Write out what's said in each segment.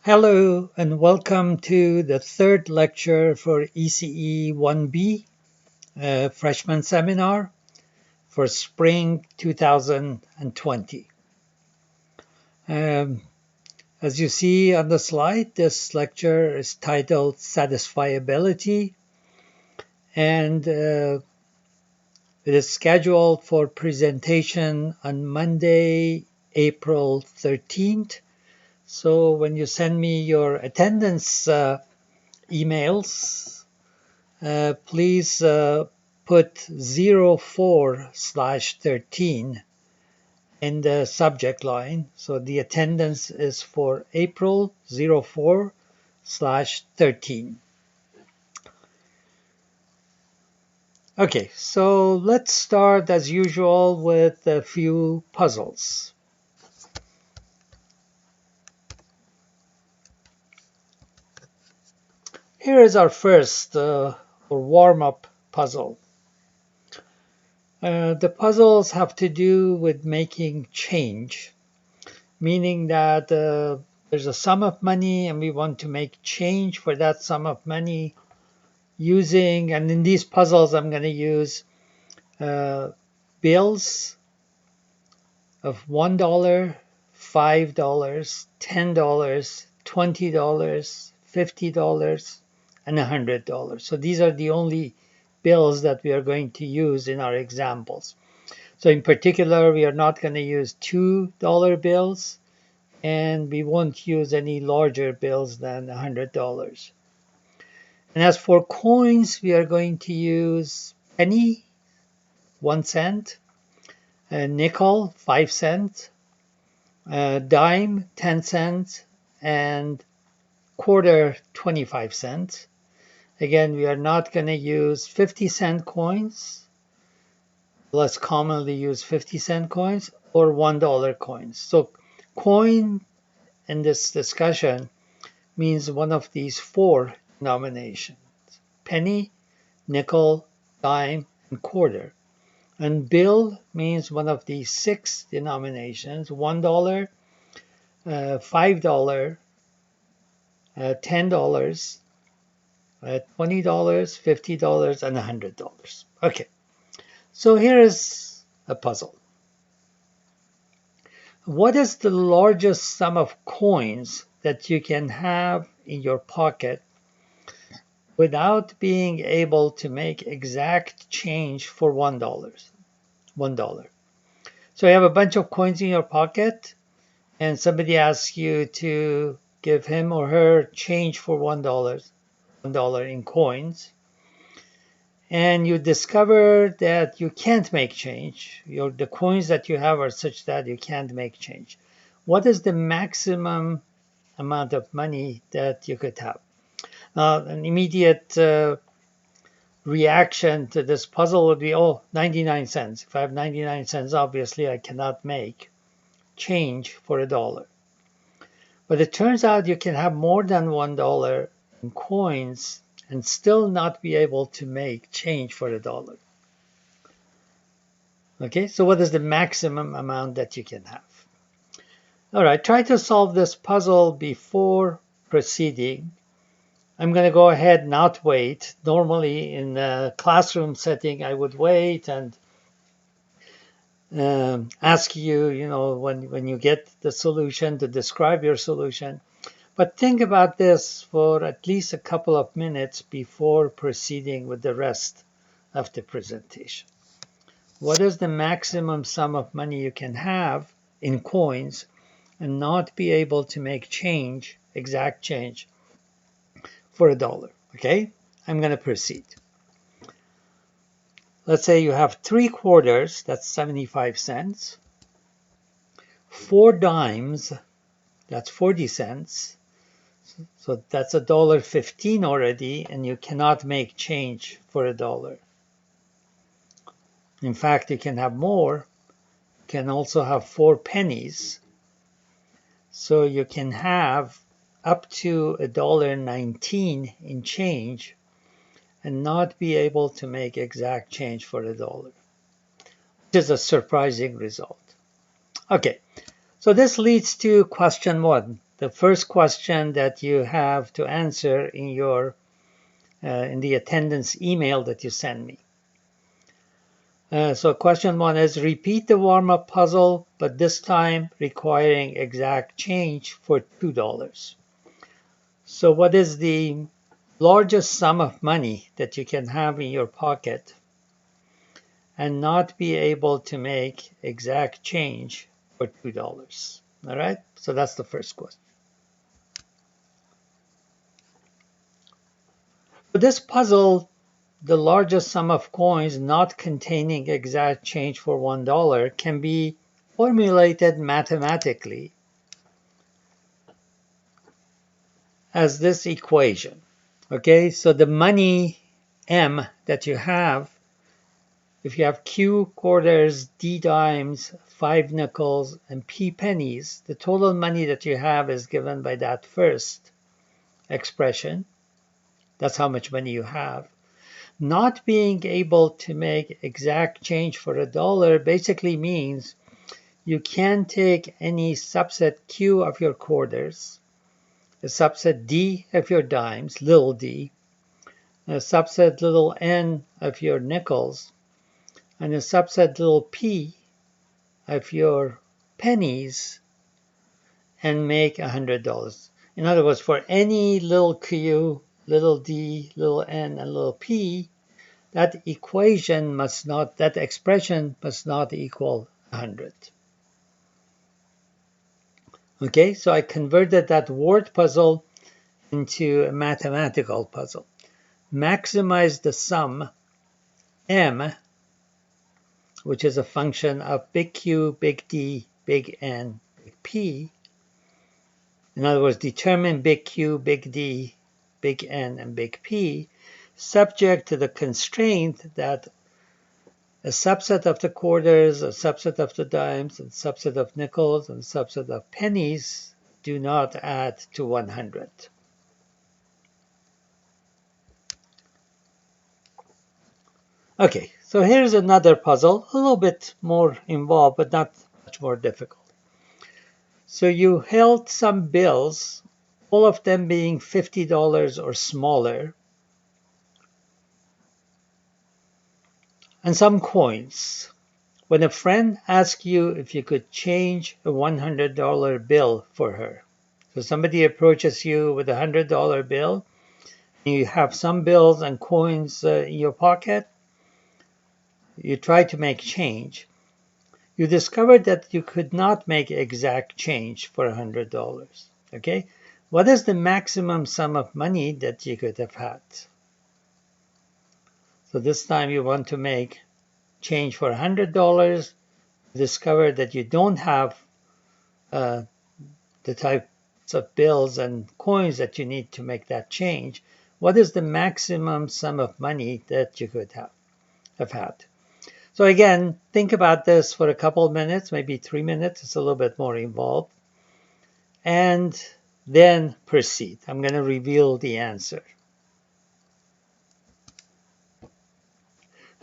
Hello and welcome to the third lecture for ECE 1B freshman seminar for spring 2020. As you see on the slide, this lecture is titled Satisfiability, and it is scheduled for presentation on Monday, April 13th. So when you send me your attendance emails, please put 04/13 in the subject line. So the attendance is for April 04/13. Okay, so let's start as usual with a few puzzles. Here is our first warm-up puzzle. The puzzles have to do with making change, meaning that there's a sum of money and we want to make change for that sum of money using, and in these puzzles I'm going to use bills of $1, $5, $10, $20, $50, and $100. So these are the only bills that we are going to use in our examples. So in particular, we are not going to use $2 bills, and we won't use any larger bills than $100. And as for coins, we are going to use penny, 1 cent, a nickel, 5 cents, a dime, 10 cents, and quarter, 25 cents. Again, we are not going to use 50-cent coins, less commonly used 50-cent coins, or $1 coins. So coin in this discussion means one of these four denominations: penny, nickel, dime, and quarter. And bill means one of these six denominations: $1, $5, $10, $20, $50, and $100. Okay, so here is a puzzle. What is the largest sum of coins that you can have in your pocket without being able to make exact change for $1? $1. So you have a bunch of coins in your pocket, and somebody asks you to give him or her change for $1 in coins, and you discover that you can't make change. The coins that you have are such that you can't make change. What is the maximum amount of money that you could have? An immediate reaction to this puzzle would be, 99 cents. If I have 99 cents, obviously I cannot make change for $1. But it turns out you can have more than $1 in coins and still not be able to make change for $1. Okay, so what is the maximum amount that you can have? All right, try to solve this puzzle before proceeding. I'm going to go ahead, not wait. Normally in a classroom setting, I would wait and ask you, when you get the solution, to describe your solution. But think about this for at least a couple of minutes before proceeding with the rest of the presentation. What is the maximum sum of money you can have in coins and not be able to make change, exact change, for $1? Okay, I'm going to proceed. Let's say you have 3 quarters, that's 75 cents, 4 dimes, that's 40 cents, so that's $1.15 already, and you cannot make change for $1. In fact, you can have more. You can also have 4 pennies, so you can have up to $1.19 in change and not be able to make exact change for $1, which is a surprising result. Okay, so this leads to question 1. the first question that you have to answer in your in the attendance email that you send me. So question 1 is repeat the warm-up puzzle, but this time requiring exact change for $2. So what is the largest sum of money that you can have in your pocket and not be able to make exact change for $2? All right, so that's the first question. For this puzzle, the largest sum of coins not containing exact change for $1 can be formulated mathematically as this equation. Okay, so the money M that you have, if you have Q quarters, D dimes, 5 nickels, and P pennies, the total money that you have is given by that first expression. That's how much money you have. Not being able to make exact change for $1 basically means you can't take any subset Q of your quarters, a subset D of your dimes, little d, a subset little n of your nickels, and a subset little p of your pennies and make $100. In other words, for any little q, little d, little n, and little p, that expression must not equal 100. Okay, so I converted that word puzzle into a mathematical puzzle. Maximize the sum M, which is a function of big Q, big D, big N, big P. In other words, determine big Q, big D, big N, and big P, subject to the constraint that a subset of the quarters, a subset of the dimes, a subset of nickels, and a subset of pennies do not add to 100. Okay, so here's another puzzle, a little bit more involved, but not much more difficult. So you held some bills, all of them being $50 or smaller, and some coins. When a friend asks you if you could change a $100 bill for her. So somebody approaches you with a $100 bill, and you have some bills and coins in your pocket. You try to make change. You discovered that you could not make exact change for $100. Okay? What is the maximum sum of money that you could have had? So this time you want to make change for $100. Discover that you don't have the types of bills and coins that you need to make that change. What is the maximum sum of money that you could have had? So again, think about this for a couple of minutes, maybe 3 minutes. It's a little bit more involved. And then proceed. I'm going to reveal the answer.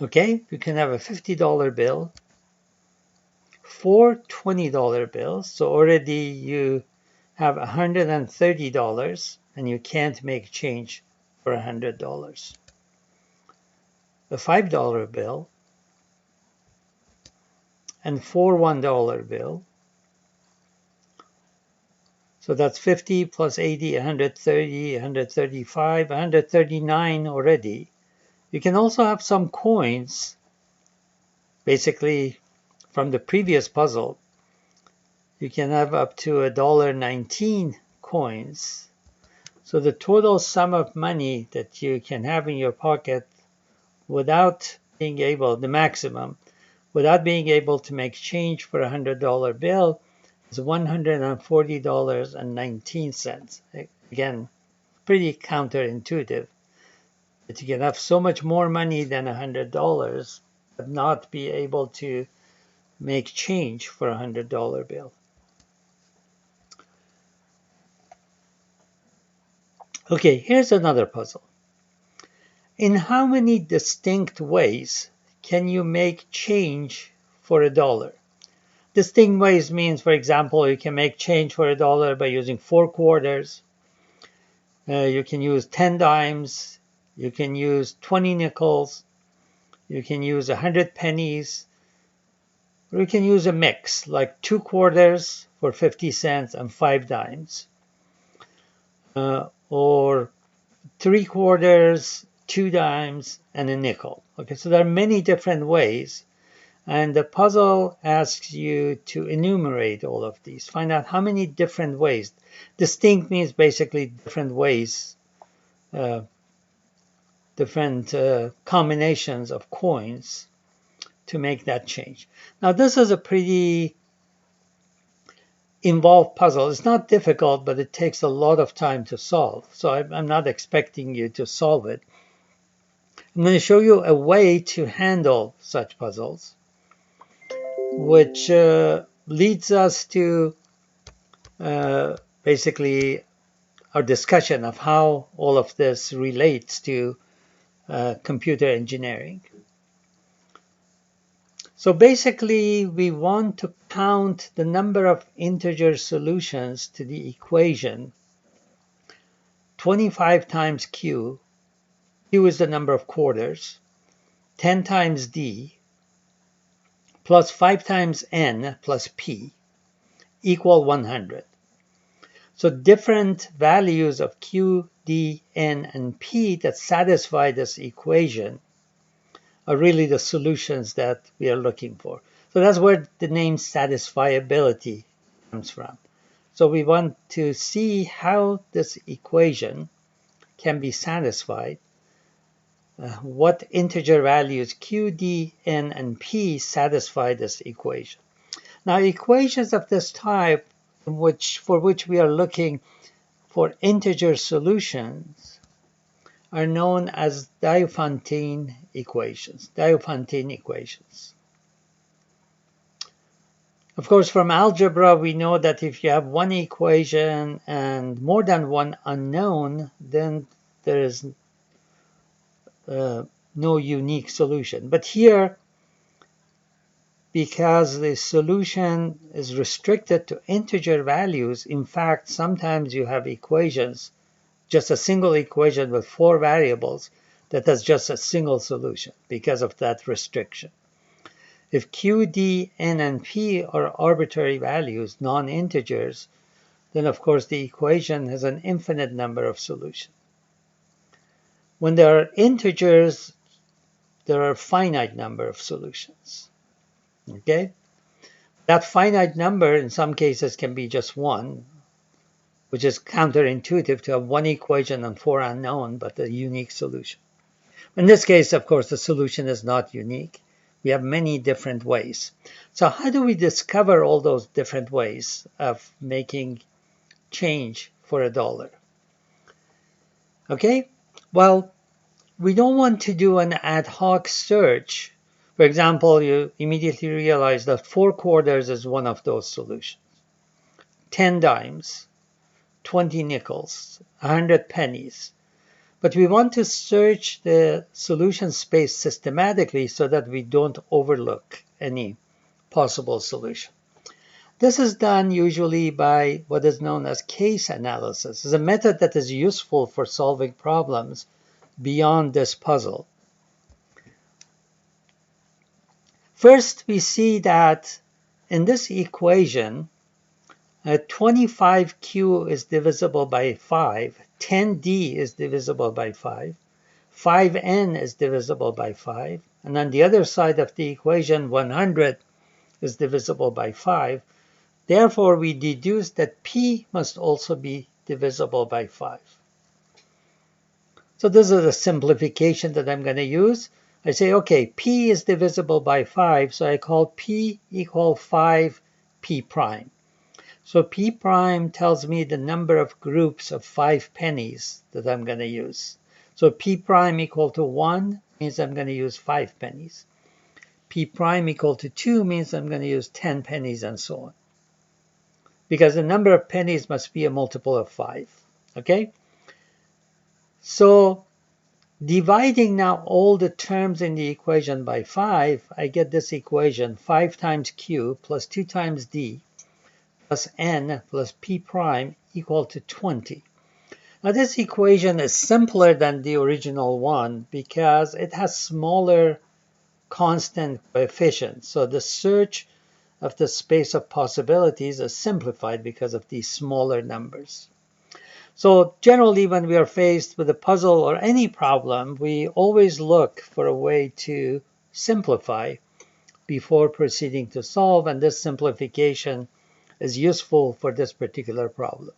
Okay, you can have a $50 bill, 4 $20 bills. So already you have $130 and you can't make change for $100. A $5 bill and 4 $1 bill. So that's 50 plus 80, 130, 135, 139 already. You can also have some coins, basically from the previous puzzle. You can have up to $1.19 coins. So the total sum of money that you can have in your pocket without being able, the maximum, without being able to make change for a $100 bill is $140.19. Again, pretty counterintuitive that you can have so much more money than $100 but not be able to make change for a $100 bill. Okay, here's another puzzle. In how many distinct ways can you make change for $1? Distinct ways means, for example, you can make change for $1 by using 4 quarters. You can use 10 dimes. You can use 20 nickels. You can use 100 pennies. Or you can use a mix, like 2 quarters for 50 cents and 5 dimes. Or 3 quarters, 2 dimes, and a nickel. Okay, so there are many different ways. And the puzzle asks you to enumerate all of these. Find out how many different ways. Distinct means basically different ways, different combinations of coins to make that change. Now, this is a pretty involved puzzle. It's not difficult, but it takes a lot of time to solve. So I'm not expecting you to solve it. I'm going to show you a way to handle such puzzles, which leads us to basically our discussion of how all of this relates to computer engineering. So basically, we want to count the number of integer solutions to the equation 25 times q. Q is the number of quarters, 10 times d, plus 5 times n plus p equal 100. So different values of q, d, n, and p that satisfy this equation are really the solutions that we are looking for. So that's where the name satisfiability comes from. So we want to see how this equation can be satisfied, what integer values q, d, n, and p satisfy this equation. Now, equations of this type, for which we are looking for integer solutions, are known as Diophantine equations. Of course, from algebra, we know that if you have one equation and more than one unknown, then there is no unique solution. But here, because the solution is restricted to integer values, in fact, sometimes you have equations, just a single equation with 4 variables that has just a single solution because of that restriction. If q, d, n, and p are arbitrary values, non-integers, then of course the equation has an infinite number of solutions. When there are integers, there are a finite number of solutions. Okay? That finite number in some cases can be just 1, which is counterintuitive to have one equation and 4 unknown, but a unique solution. In this case, of course, the solution is not unique. We have many different ways. So how do we discover all those different ways of making change for $1? Okay, well, we don't want to do an ad hoc search. For example, you immediately realize that 4 quarters is one of those solutions. 10 dimes, 20 nickels, 100 pennies. But we want to search the solution space systematically so that we don't overlook any possible solution. This is done usually by what is known as case analysis. It's a method that is useful for solving problems beyond this puzzle. First, we see that in this equation, 25q is divisible by 5, 10d is divisible by 5, 5n is divisible by 5, and on the other side of the equation, 100 is divisible by 5. Therefore, we deduce that p must also be divisible by 5. So this is a simplification that I'm going to use. I say, okay, p is divisible by 5, so I call p equal 5p prime. So p prime tells me the number of groups of 5 pennies that I'm going to use. So p prime equal to 1 means I'm going to use 5 pennies. P prime equal to 2 means I'm going to use 10 pennies and so on. Because the number of pennies must be a multiple of 5. Okay? So Dividing now all the terms in the equation by 5, I get this equation 5 times q plus 2 times d plus n plus p prime equal to 20. Now this equation is simpler than the original one because it has smaller constant coefficients. So the search of the space of possibilities is simplified because of these smaller numbers. So generally, when we are faced with a puzzle or any problem, we always look for a way to simplify before proceeding to solve, and this simplification is useful for this particular problem.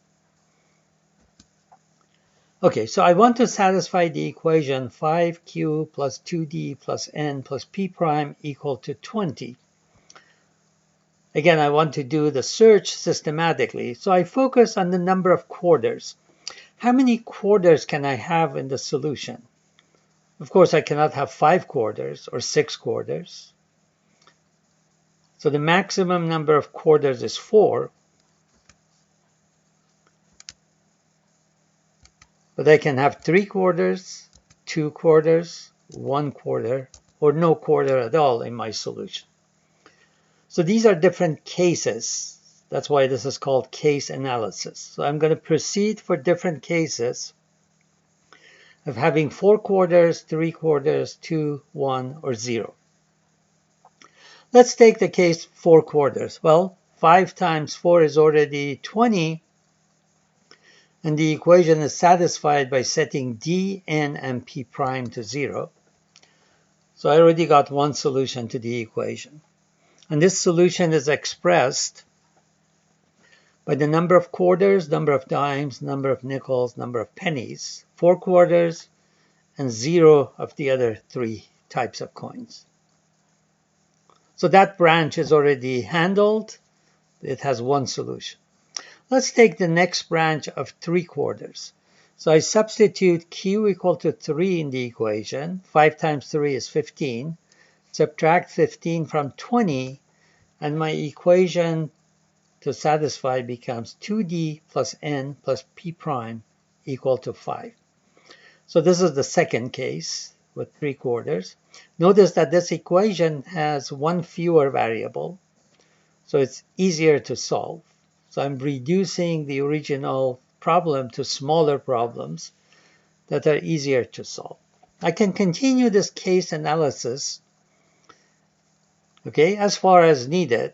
Okay, so I want to satisfy the equation 5q plus 2d plus n plus p prime equal to 20. Again, I want to do the search systematically, so I focus on the number of quarters. How many quarters can I have in the solution? Of course, I cannot have 5 quarters or 6 quarters. So the maximum number of quarters is 4. But I can have 3 quarters, 2 quarters, 1 quarter, or no quarter at all in my solution. So these are different cases. That's why this is called case analysis. So I'm going to proceed for different cases of having 4 quarters, 3 quarters, 2, 1, or 0. Let's take the case 4 quarters. Well, 5 times 4 is already 20, and the equation is satisfied by setting d, n, and p prime to 0. So I already got one solution to the equation. And this solution is expressed by the number of quarters, number of dimes, number of nickels, number of pennies, 4 quarters, and 0 of the other 3 types of coins. So that branch is already handled. It has one solution. Let's take the next branch of 3 quarters. So I substitute q equal to 3 in the equation. 5 times 3 is 15. Subtract 15 from 20, and my equation to satisfy becomes 2d plus n plus p prime equal to 5. So this is the second case with 3 quarters. Notice that this equation has one fewer variable, so it's easier to solve. So I'm reducing the original problem to smaller problems that are easier to solve. I can continue this case analysis, okay, as far as needed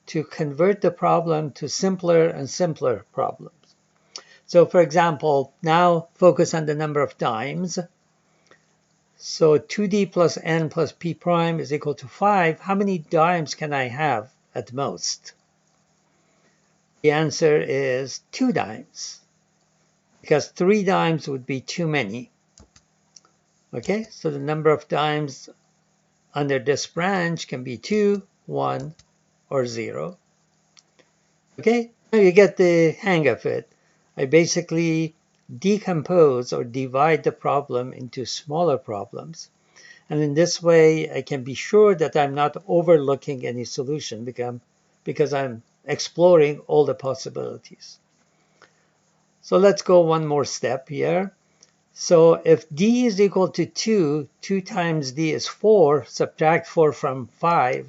to convert the problem to simpler and simpler problems. So for example, now focus on the number of dimes. So 2d plus n plus p prime is equal to 5. How many dimes can I have at most? The answer is 2 dimes, because 3 dimes would be too many. Okay, so the number of dimes under this branch can be 2, 1, or 0. Okay, now you get the hang of it. I basically decompose or divide the problem into smaller problems. And in this way, I can be sure that I'm not overlooking any solution because I'm exploring all the possibilities. So let's go one more step here. So if d is equal to 2, 2 times d is 4, subtract 4 from 5,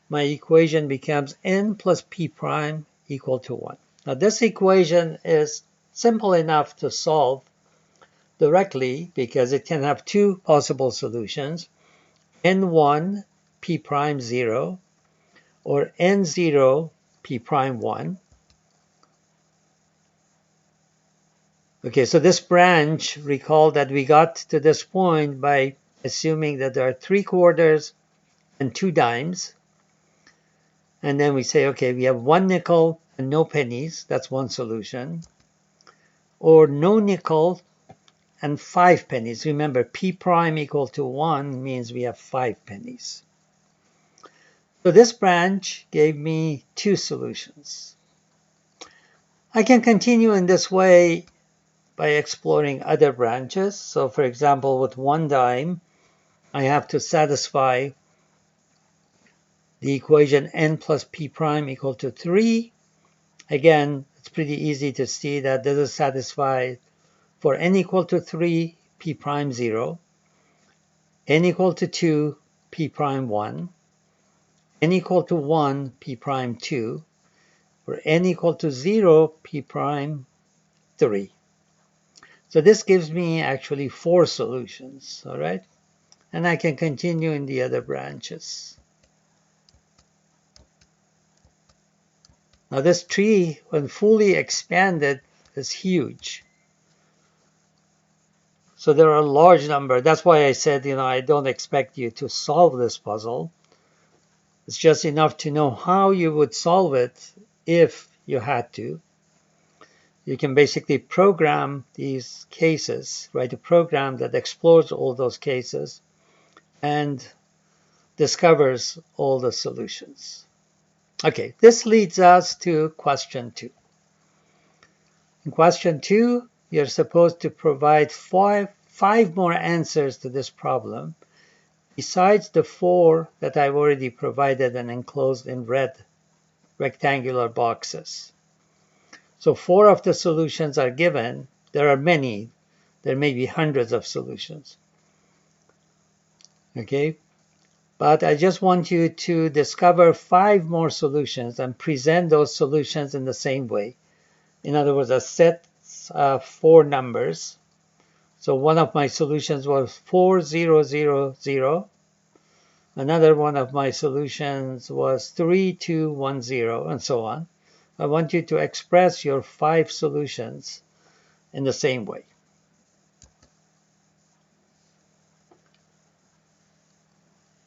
my equation becomes n plus p prime equal to 1. Now this equation is simple enough to solve directly because it can have 2 possible solutions, n1 p prime 0 or n0 p prime 1. Okay, so this branch, recall that we got to this point by assuming that there are 3 quarters and 2 dimes. And then we say, okay, we have 1 nickel and no pennies. That's one solution. Or no nickel and 5 pennies. Remember, p prime equal to 1 means we have 5 pennies. So this branch gave me 2 solutions. I can continue in this way by exploring other branches. So for example, with 1 dime, I have to satisfy the equation n plus p prime equal to 3. Again, it's pretty easy to see that this is satisfied for n equal to 3 p prime 0, n equal to 2, p prime 1, n equal to 1, p prime 2, or n equal to 0, p prime 3. So this gives me actually 4 solutions, all right? And I can continue in the other branches. Now this tree, when fully expanded, is huge. So there are a large number. That's why I said, I don't expect you to solve this puzzle. It's just enough to know how you would solve it if you had to. You can basically program these cases, write a program that explores all those cases and discovers all the solutions. Okay, this leads us to question 2. In question 2, you're supposed to provide five more answers to this problem, besides the 4 that I've already provided and enclosed in red rectangular boxes. So 4 of the solutions are given. There are many. There may be hundreds of solutions. Okay? But I just want you to discover 5 more solutions and present those solutions in the same way. In other words, a set of 4 numbers. So one of my solutions was 4000. Another one of my solutions was 3210, and so on. I want you to express your 5 solutions in the same way.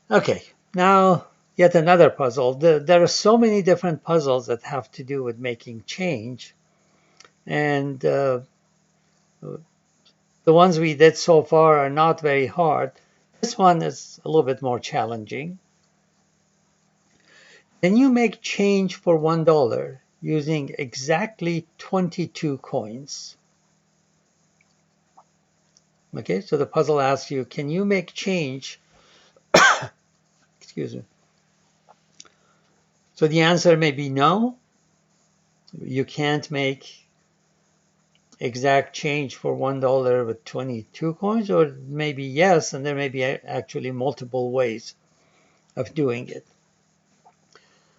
Okay, now yet another puzzle. There are so many different puzzles that have to do with making change. And the ones we did so far are not very hard. This one is a little bit more challenging. Can you make change for $1 using exactly 22 coins? Okay, so the puzzle asks you, can you make change? Excuse me. So the answer may be no. You can't make exact change for $1 with 22 coins, or maybe yes, and there may be actually multiple ways of doing it.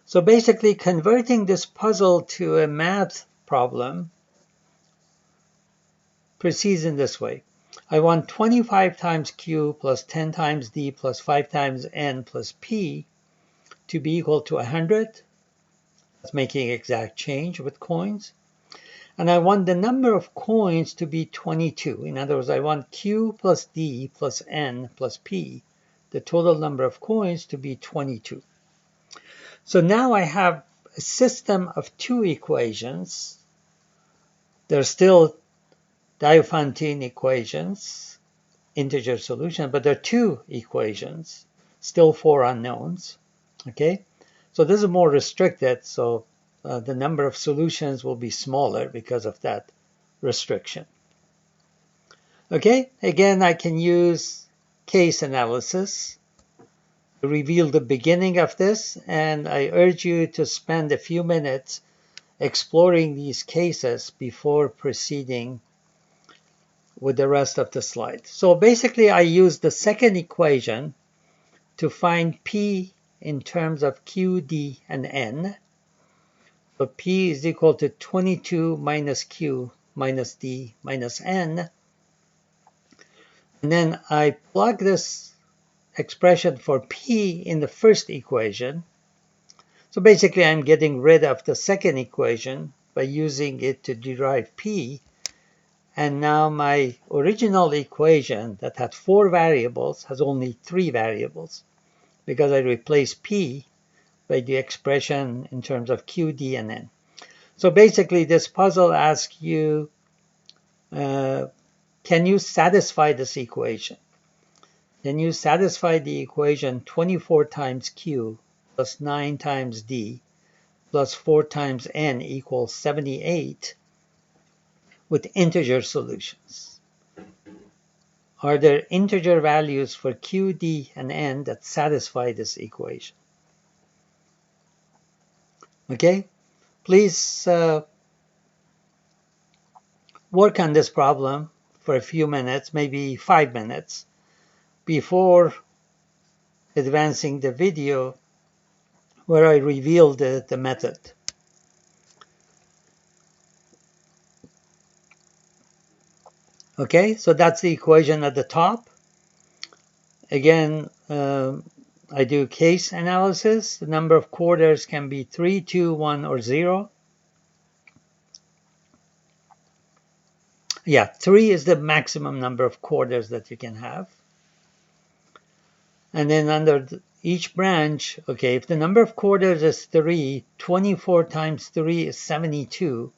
So basically, converting this puzzle to a math problem proceeds in this way. I want 25 times q plus 10 times d plus 5 times n plus p to be equal to 100. That's making exact change with coins. And I want the number of coins to be 22. In other words, I want q plus d plus n plus p, the total number of coins, to be 22. So now I have a system of 2 equations. They're still Diophantine equations, integer solution, but there are 2 equations, still 4 unknowns. Okay, so this is more restricted, so the number of solutions will be smaller because of that restriction. Okay, again, I can use case analysis to reveal the beginning of this, and I urge you to spend a few minutes exploring these cases before proceeding with the rest of the slide. So basically, I use the second equation to find P in terms of Q, D, and N. So P is equal to 22 minus Q minus D minus N. And then I plug this expression for P in the first equation. So basically, I'm getting rid of the second equation by using it to derive P. And now my original equation that had 4 variables has only 3 variables because I replaced P by the expression in terms of Q, D, and N. So basically, this puzzle asks you, can you satisfy this equation? Can you satisfy the equation 24 times Q plus 9 times D plus 4 times N equals 78 with integer solutions? Are there integer values for Q, D, and N that satisfy this equation? Okay, please work on this problem for a few minutes, maybe 5 minutes, before advancing the video where I reveal the method. Okay, so that's the equation at the top. Again, I do case analysis. The number of quarters can be 3, 2, 1, or 0. Yeah, 3 is the maximum number of quarters that you can have. And then under each branch, okay, if the number of quarters is 3, 24 times 3 is 72.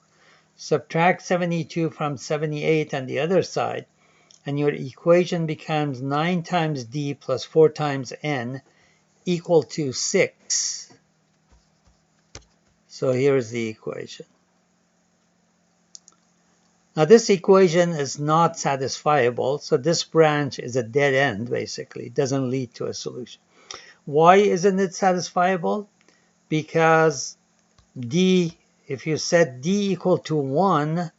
Subtract 72 from 78 on the other side, and your equation becomes 9 times d plus 4 times n equal to 6. So here's the equation. Now this equation is not satisfiable, so this branch is a dead end, basically. It doesn't lead to a solution. Why isn't it satisfiable? Because d, if you set d equal to 1,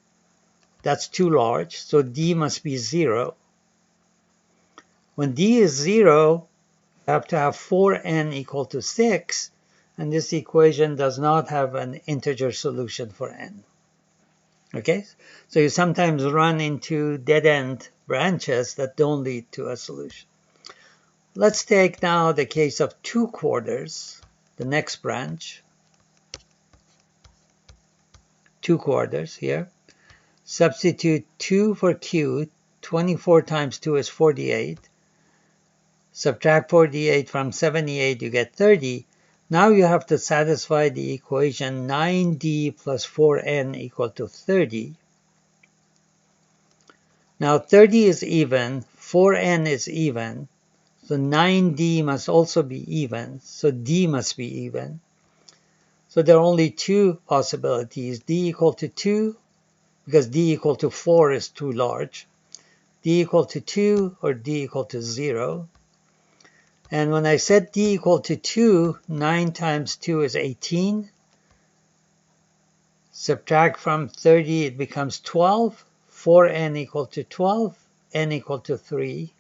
that's too large, so d must be 0. When d is 0, you have to have 4n equal to 6, and this equation does not have an integer solution for n. Okay, so you sometimes run into dead-end branches that don't lead to a solution. Let's take now the case of 2 quarters, the next branch. 2 quarters here. Substitute 2 for q. 24 times 2 is 48. Subtract 48 from 78, you get 30. Now you have to satisfy the equation 9d plus 4n equal to 30. Now 30 is even, 4n is even, so 9d must also be even, so d must be even. So there are only 2 possibilities, d equal to 2, because d equal to 4 is too large, d equal to 2 or d equal to 0. And when I set d equal to 2, 9 times 2 is 18. Subtract from 30, it becomes 12. 4n equal to 12, n equal to 3.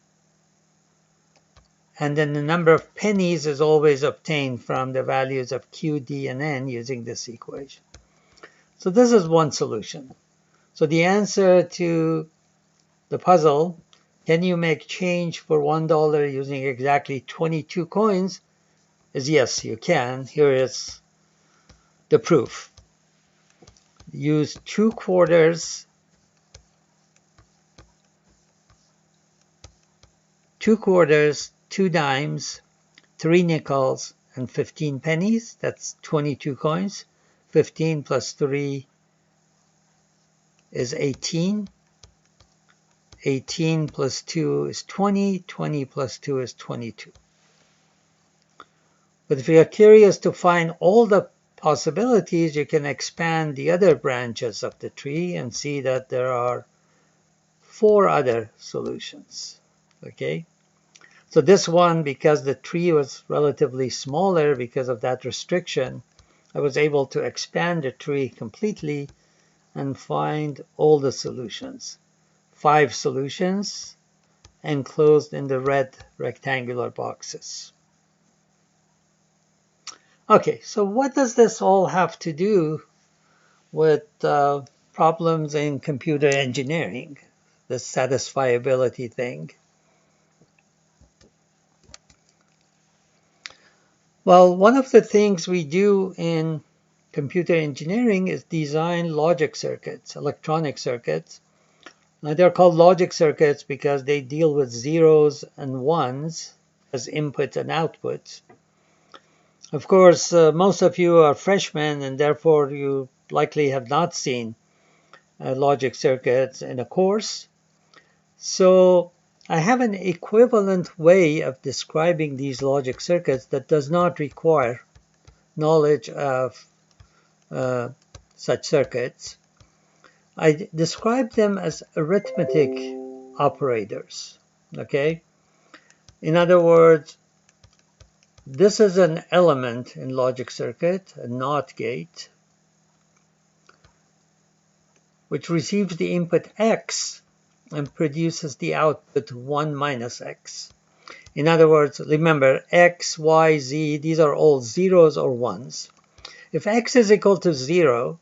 And then the number of pennies is always obtained from the values of q, d, and n using this equation. So this is one solution. So the answer to the puzzle, can you make change for $1 using exactly 22 coins, is yes, you can. Here is the proof. Use 2 quarters, 2 dimes, 3 nickels, and 15 pennies. That's 22 coins. 15 plus 3 is 18. 18 plus 2 is 20. 20 plus 2 is 22. But if you're curious to find all the possibilities, you can expand the other branches of the tree and see that there are 4 other solutions. Okay? So this one, because the tree was relatively smaller because of that restriction, I was able to expand the tree completely and find all the solutions. 5 solutions enclosed in the red rectangular boxes. Okay, so what does this all have to do with problems in computer engineering, the satisfiability thing? Well, one of the things we do in computer engineering is design logic circuits, electronic circuits. Now they're called logic circuits because they deal with zeros and ones as inputs and outputs. Of course, most of you are freshmen and therefore you likely have not seen logic circuits in a course. So I have an equivalent way of describing these logic circuits that does not require knowledge of such circuits. I describe them as arithmetic operators. Okay? In other words, this is an element in logic circuit, a NOT gate, which receives the input x and produces the output 1 minus x. In other words, remember x, y, z, these are all zeros or ones. If x is equal to 0,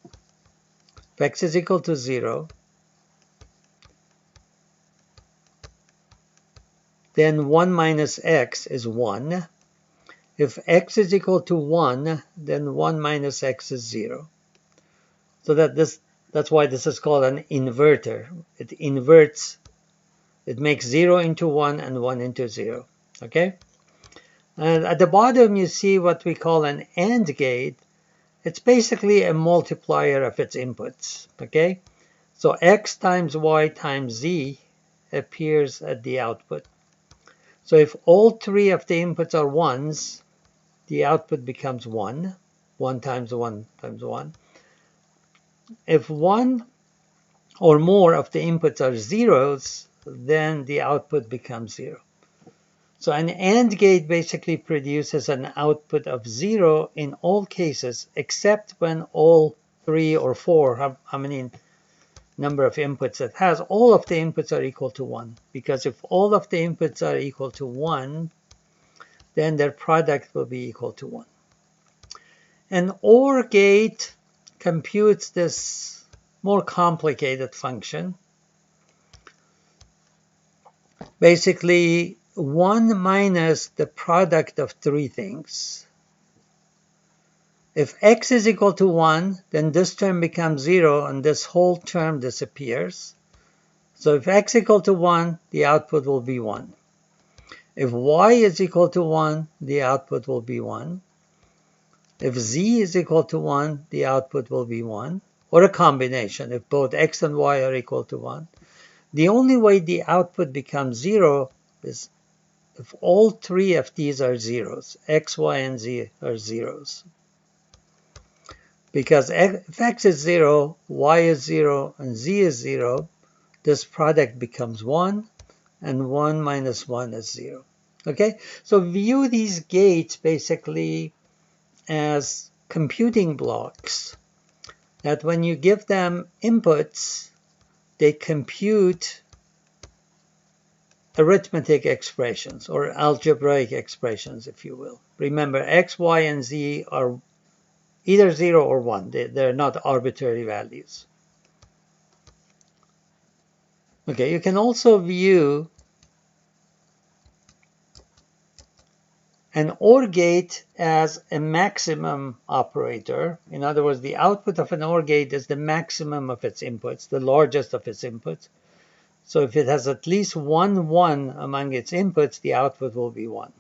if x is equal to 0, then 1 minus x is 1. If x is equal to 1, then 1 minus x is 0. So that's why this is called an inverter. It inverts, it makes 0 into 1 and 1 into 0. Okay? And at the bottom you see what we call an AND gate. It's basically a multiplier of its inputs. Okay? So x times y times z appears at the output. So if all three of the inputs are 1s, the output becomes 1. 1 times 1 times 1. If one or more of the inputs are zeros, then the output becomes 0. So an AND gate basically produces an output of 0 in all cases, except when all 3 or 4, how many number of inputs it has, all of the inputs are equal to 1. Because if all of the inputs are equal to 1, then their product will be equal to 1. An OR gate computes this more complicated function. Basically, 1 minus the product of three things. If x is equal to 1, then this term becomes 0 and this whole term disappears. So if x equal to 1, the output will be 1. If y is equal to 1, the output will be 1. If z is equal to 1, the output will be 1, or a combination if both x and y are equal to 1. The only way the output becomes 0 is if all three of these are zeros. X, y, and z are zeros. Because if x is 0, y is 0, and z is 0, this product becomes 1, and 1 minus 1 is 0. Okay, so view these gates basically as computing blocks that when you give them inputs, they compute arithmetic expressions or algebraic expressions, if you will. Remember, x, y, and z are either 0 or 1. They're not arbitrary values. Okay, you can also view an OR gate as a maximum operator. In other words, the output of an OR gate is the maximum of its inputs, the largest of its inputs. So if it has at least one 1 among its inputs, the output will be 1.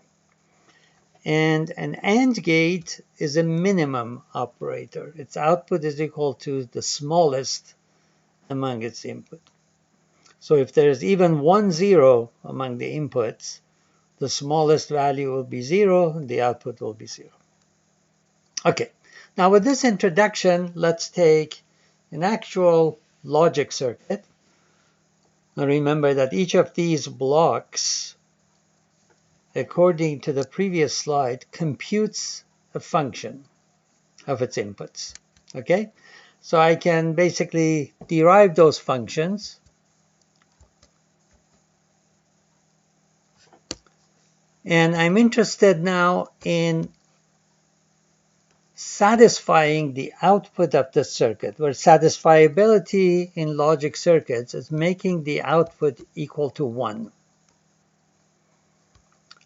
And an AND gate is a minimum operator. Its output is equal to the smallest among its input. So if there's even 1 0 among the inputs, the smallest value will be 0, and the output will be 0. Okay, now with this introduction, let's take an actual logic circuit. Now remember that each of these blocks, according to the previous slide, computes a function of its inputs. Okay, so I can basically derive those functions. And I'm interested now in satisfying the output of the circuit, where satisfiability in logic circuits is making the output equal to 1.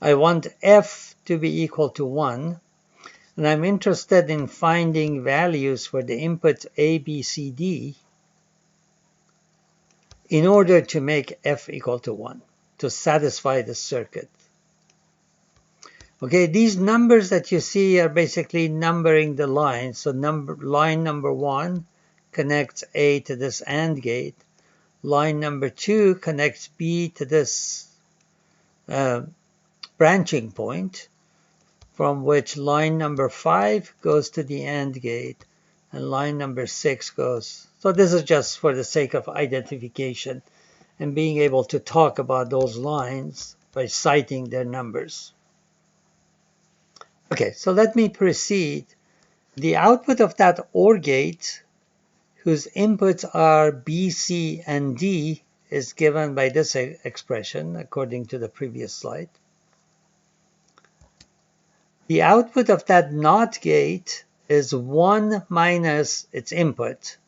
I want f to be equal to 1, and I'm interested in finding values for the inputs a, b, c, d in order to make f equal to 1, to satisfy the circuit. Okay, these numbers that you see are basically numbering the lines. So line number 1 connects A to this AND gate. Line number 2 connects B to this branching point, from which line number 5 goes to the AND gate, and line number 6 goes. So this is just for the sake of identification and being able to talk about those lines by citing their numbers. Okay, so let me proceed. The output of that OR gate, whose inputs are B, C, and D, is given by this expression according to the previous slide. The output of that NOT gate is 1 minus its input.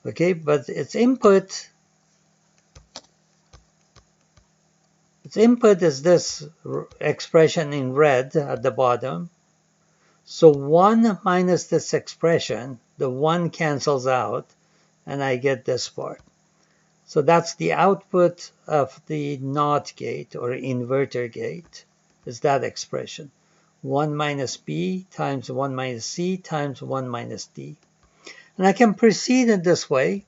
Okay, but its input is this expression in red at the bottom. So 1 minus this expression, the 1 cancels out, and I get this part. So that's the output of the NOT gate or inverter gate, is that expression. 1 minus B times 1 minus C times 1 minus D. And I can proceed in this way,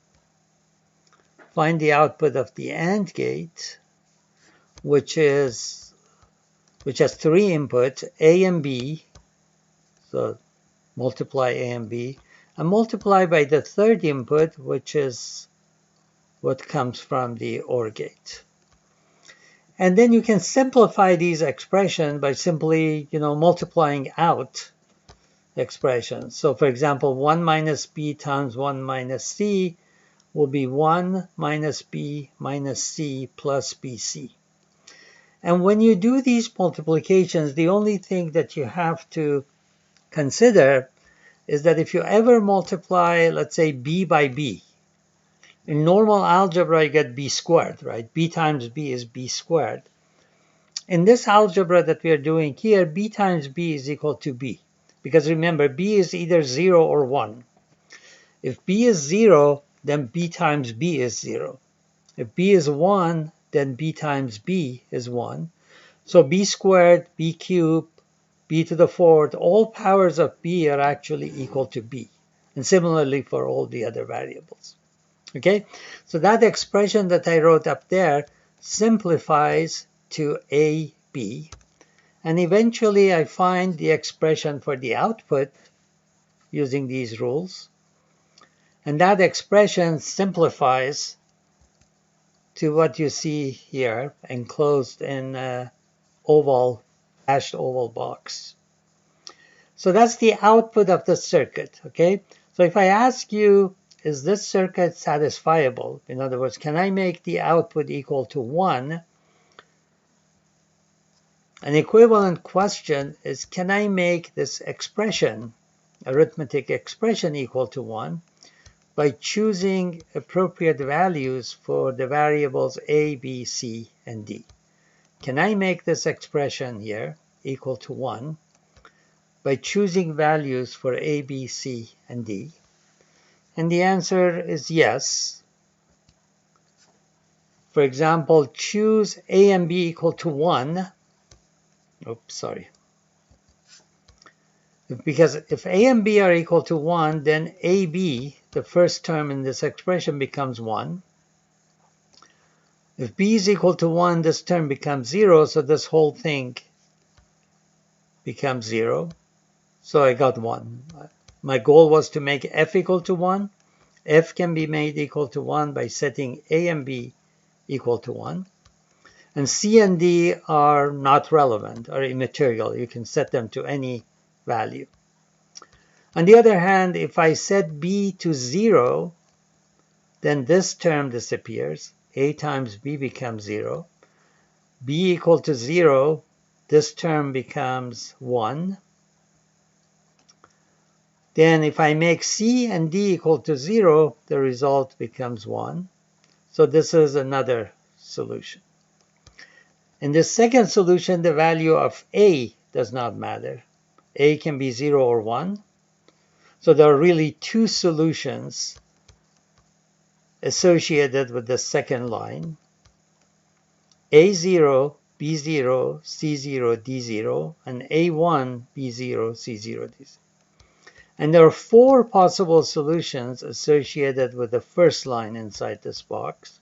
find the output of the AND gate, which has 3 inputs, A and B. So multiply A and B, and multiply by the third input, which is what comes from the OR gate. And then you can simplify these expressions by simply, multiplying out expressions. So for example, 1 minus B times 1 minus C will be 1 minus B minus C plus BC. And when you do these multiplications, the only thing that you have to consider is that if you ever multiply, let's say, B by B, in normal algebra, you get B squared, right? B times B is B squared. In this algebra that we are doing here, B times B is equal to B. Because remember, B is either 0 or 1. If B is 0, then B times B is 0. If B is 1, then B times B is 1. So B squared, B cubed, B to the fourth, all powers of B are actually equal to B. And similarly for all the other variables. Okay, so that expression that I wrote up there simplifies to AB. And eventually I find the expression for the output using these rules. And that expression simplifies to what you see here enclosed in an dashed oval box. So that's the output of the circuit. Okay, so if I ask you, is this circuit satisfiable? In other words, can I make the output equal to 1? An equivalent question is, can I make this expression, arithmetic expression, equal to 1 by choosing appropriate values for the variables A, B, C, and D? Can I make this expression here equal to 1 by choosing values for A, B, C, and D? And the answer is yes. For example, choose A and B equal to 1. Oops, sorry. Because if A and B are equal to 1, then AB, the first term in this expression, becomes 1. If B is equal to 1, this term becomes 0, so this whole thing becomes 0. So I got 1. My goal was to make F equal to 1. F can be made equal to 1 by setting A and B equal to 1. And C and D are not relevant, are immaterial. You can set them to any value. On the other hand, if I set B to 0, then this term disappears. A times B becomes 0. B equal to 0, this term becomes 1. Then if I make C and D equal to 0, the result becomes 1. So this is another solution. In the second solution, the value of A does not matter. A can be 0 or 1. So there are really two solutions associated with the second line. A0, B0, C0, D0, and A1, B0, C0, D0. And there are 4 possible solutions associated with the first line inside this box.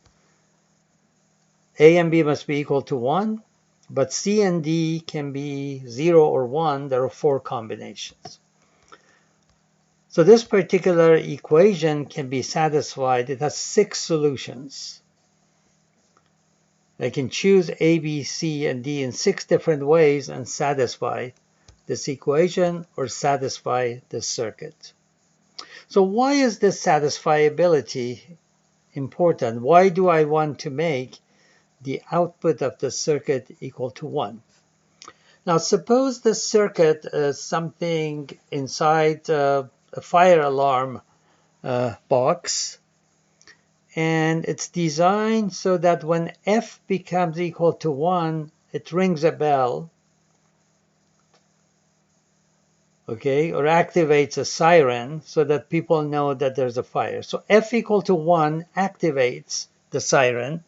A and B must be equal to 1, but C and D can be 0 or 1. There are 4 combinations. So this particular equation can be satisfied. It has 6 solutions. I can choose A, B, C, and D in 6 different ways and satisfy this equation or satisfy this circuit. So why is this satisfiability important. Why do I want to make the output of the circuit equal to 1? Now, suppose the circuit is something inside a fire alarm box, and it's designed so that when F becomes equal to 1, it rings a bell, okay, or activates a siren so that people know that there's a fire. So F equal to 1 activates the siren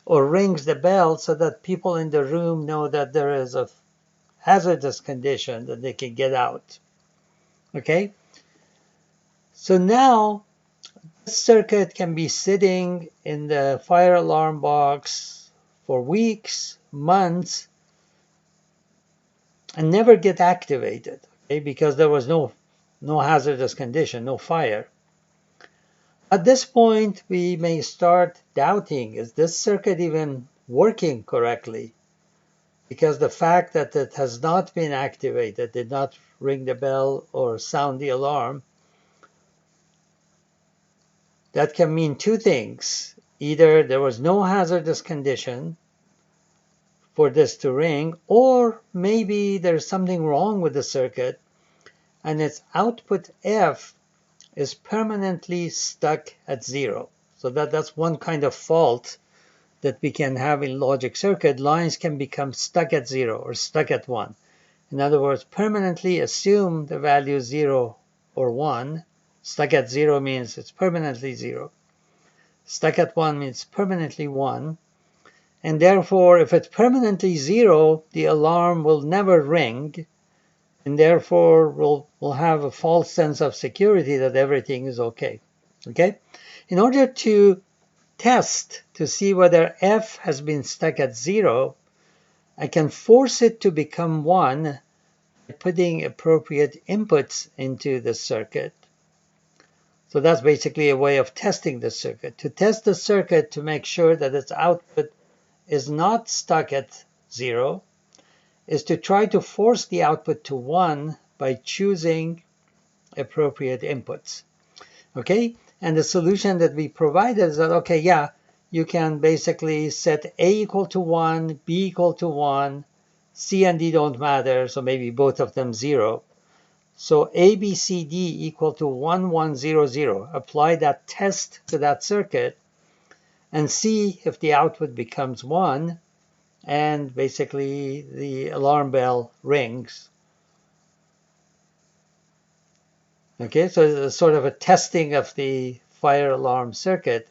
or rings the bell so that people in the room know that there is a hazardous condition that they can get out. Okay? So now this circuit can be sitting in the fire alarm box for weeks, months, and never get activated, okay? Because there was no hazardous condition, no fire. At this point, we may start doubting, is this circuit even working correctly? Because the fact that it has not been activated, did not ring the bell or sound the alarm, that can mean two things. Either there was no hazardous condition for this to ring, or maybe there's something wrong with the circuit and its output F is permanently stuck at 0. So that's one kind of fault that we can have in logic circuit. Lines can become stuck at 0 or stuck at 1. In other words, permanently assume the value 0 or 1. Stuck at 0 means it's permanently 0. Stuck at 1 means permanently 1. And therefore, if it's permanently 0, the alarm will never ring. And therefore, we'll have a false sense of security that everything is okay. Okay? In order to test to see whether F has been stuck at 0, I can force it to become 1 by putting appropriate inputs into the circuit. So that's basically a way of testing the circuit. To test the circuit to make sure that its output is not stuck at 0 is to try to force the output to 1 by choosing appropriate inputs. Okay? And the solution that we provided is that, okay, yeah, you can basically set A equal to 1, B equal to 1, C and D don't matter, so maybe both of them 0. So A, B, C, D equal to 1, 1, 0, 0. Apply that test to that circuit and see if the output becomes 1, and basically the alarm bell rings. Okay, so it's sort of a testing of the fire alarm circuit.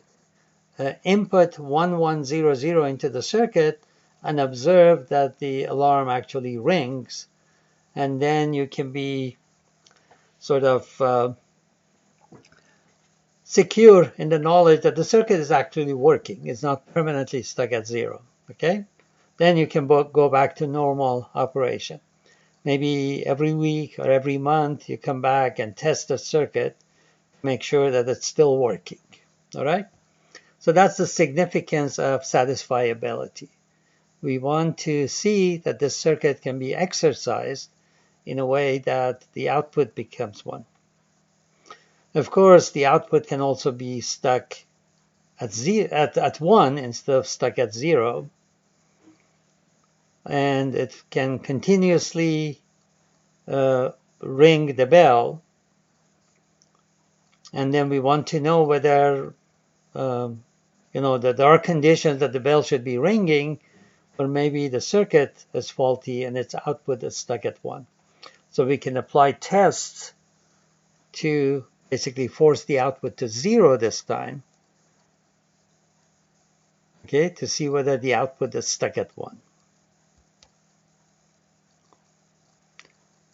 Input 1100 into the circuit and observe that the alarm actually rings, and then you can be sort of secure in the knowledge that the circuit is actually working. It's not permanently stuck at 0. Okay, then you can go back to normal operation. Maybe every week or every month you come back and test the circuit, make sure that it's still working. All right? So that's the significance of satisfiability. We want to see that this circuit can be exercised in a way that the output becomes 1. Of course, the output can also be stuck at 1 instead of stuck at 0. And it can continuously ring the bell. And then we want to know whether, that there are conditions that the bell should be ringing, or maybe the circuit is faulty and its output is stuck at 1. So we can apply tests to basically force the output to 0 this time, okay, to see whether the output is stuck at 1.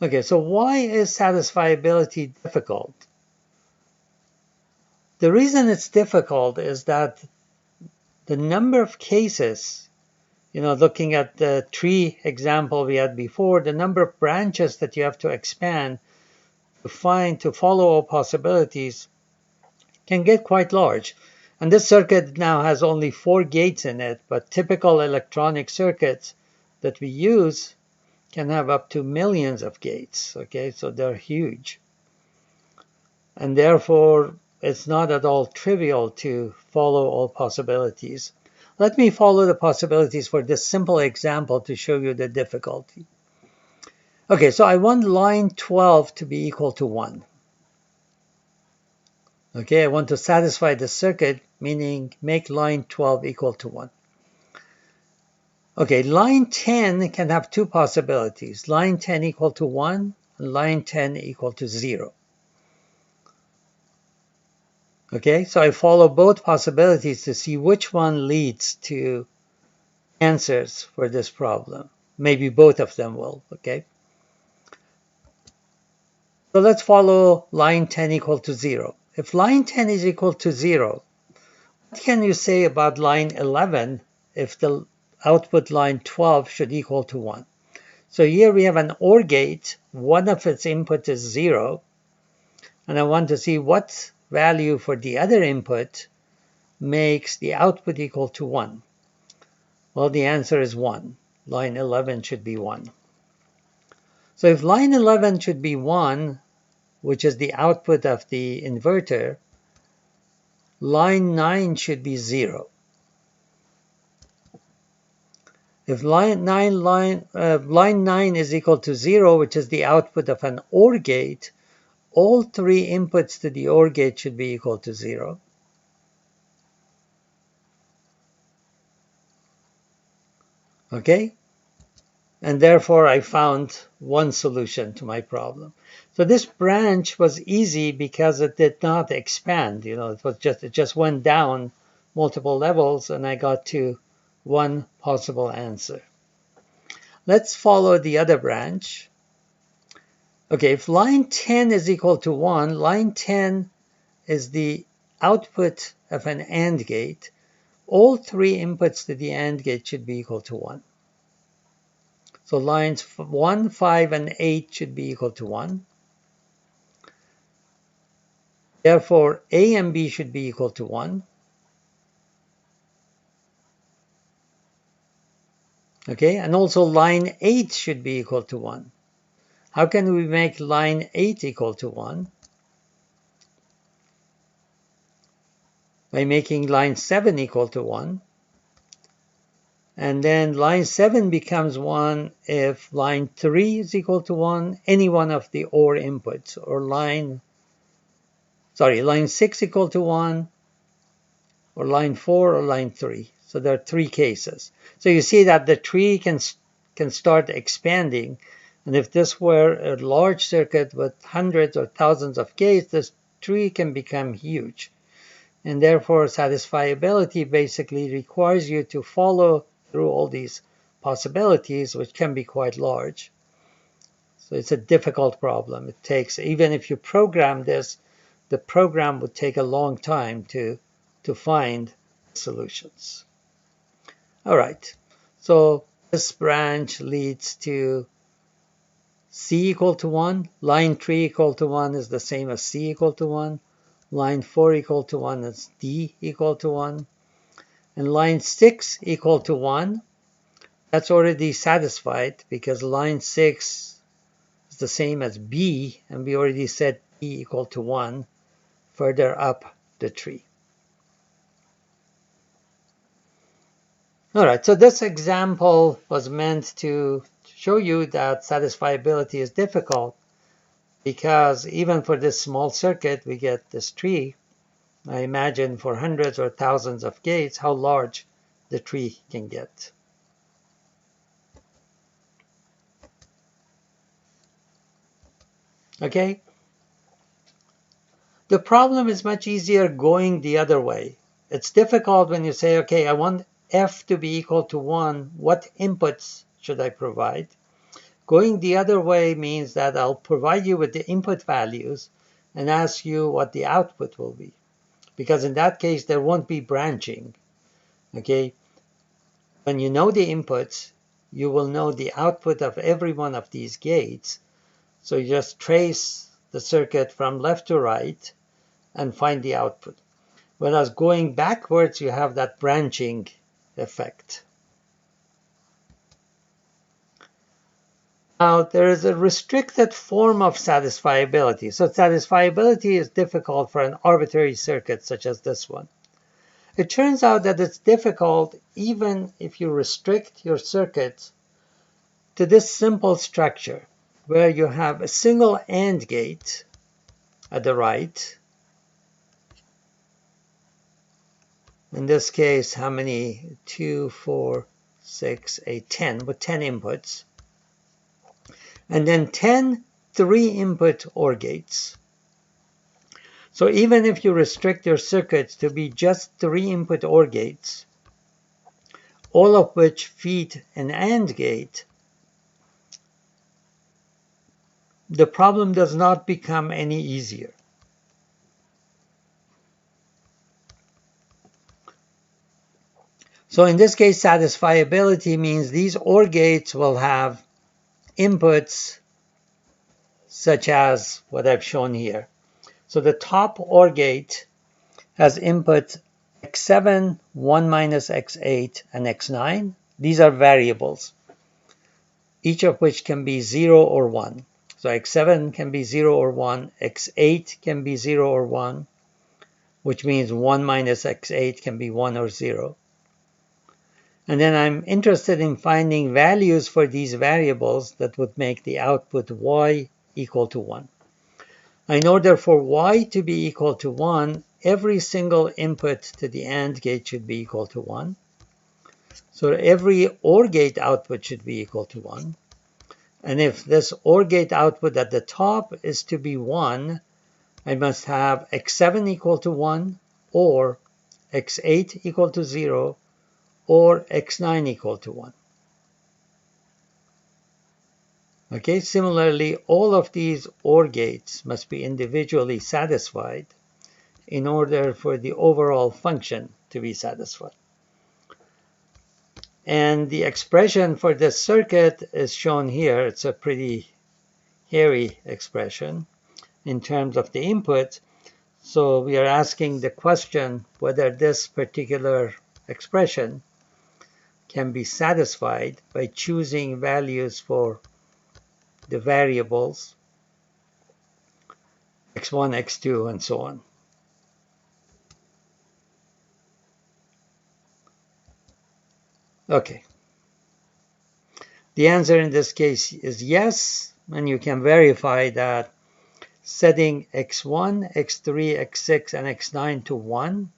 Okay, so why is satisfiability difficult? The reason it's difficult is that the number of cases, looking at the tree example we had before, the number of branches that you have to expand to follow all possibilities can get quite large. And this circuit now has only 4 gates in it, but typical electronic circuits that we use can have up to millions of gates, okay? So they're huge. And therefore, it's not at all trivial to follow all possibilities. Let me follow the possibilities for this simple example to show you the difficulty. Okay, so I want line 12 to be equal to 1. Okay, I want to satisfy the circuit, meaning make line 12 equal to 1. Okay, line 10 can have two possibilities. Line 10 equal to 1 and line 10 equal to 0. Okay, so I follow both possibilities to see which one leads to answers for this problem. Maybe both of them will, okay? So let's follow line 10 equal to 0. If line 10 is equal to 0, what can you say about line 11 if the output line 12 should equal to 1? So here we have an OR gate. One of its input is 0. And I want to see what value for the other input makes the output equal to 1. Well, the answer is 1. Line 11 should be 1. So if line 11 should be 1, which is the output of the inverter, line 9 should be 0. If line 9 is equal to 0, which is the output of an OR gate, all three inputs to the OR gate should be equal to 0. Okay? And therefore, I found one solution to my problem. So this branch was easy because it did not expand. It just went down multiple levels, and I got to one possible answer. Let's follow the other branch. Okay, if line 10 is equal to 1, line 10 is the output of an AND gate. All three inputs to the AND gate should be equal to 1. So lines 1, 5, and 8 should be equal to 1. Therefore, A and B should be equal to 1. Okay, and also line 8 should be equal to 1. How can we make line 8 equal to 1? By making line 7 equal to 1. And then line 7 becomes 1 if line 3 is equal to 1, any one of the OR inputs, or line 6 equal to 1, or line 4, or line 3. So there are three cases. So you see that the tree can start expanding. And if this were a large circuit with hundreds or thousands of gates, this tree can become huge. And therefore, satisfiability basically requires you to follow through all these possibilities, which can be quite large. So it's a difficult problem. It takes, even if you program this, the program would take a long time to find solutions. All right, so this branch leads to C equal to 1. Line 3 equal to 1 is the same as C equal to 1. Line 4 equal to 1 is D equal to 1. And line 6 equal to 1, that's already satisfied because line 6 is the same as B, and we already said B equal to 1 further up the tree. All right, so this example was meant to show you that satisfiability is difficult because even for this small circuit, we get this tree. I imagine for hundreds or thousands of gates, how large the tree can get. Okay? The problem is much easier going the other way. It's difficult when you say, okay, I want F to be equal to 1. What inputs should I provide? Going the other way means that I'll provide you with the input values and ask you what the output will be. Because in that case, there won't be branching. Okay? When you know the inputs, you will know the output of every one of these gates. So you just trace the circuit from left to right and find the output. Whereas going backwards, you have that branching effect. Now, there is a restricted form of satisfiability. So satisfiability is difficult for an arbitrary circuit such as this one. It turns out that it's difficult even if you restrict your circuit to this simple structure where you have a single AND gate at the right. In this case, how many? 2, 4, 6, 8, 10, with 10 inputs. And then 10 3-input OR gates. So even if you restrict your circuits to be just 3-input OR gates, all of which feed an AND gate, the problem does not become any easier. So in this case, satisfiability means these OR gates will have inputs such as what I've shown here. So the top OR gate has input x7, 1 minus x8, and x9. These are variables, each of which can be 0 or 1. So x7 can be 0 or 1, x8 can be 0 or 1, which means 1 minus x8 can be 1 or 0. And then I'm interested in finding values for these variables that would make the output y equal to 1. In order for y to be equal to 1, every single input to the AND gate should be equal to 1. So every OR gate output should be equal to 1. And if this OR gate output at the top is to be 1, I must have x7 equal to 1, or x8 equal to 0, or x9 equal to 1. Okay, similarly, all of these OR gates must be individually satisfied in order for the overall function to be satisfied. And the expression for this circuit is shown here. It's a pretty hairy expression in terms of the input. So we are asking the question whether this particular expression can be satisfied by choosing values for the variables x1, x2, and so on. Okay. The answer in this case is yes, and you can verify that setting x1, x3, x6, and x9 to 1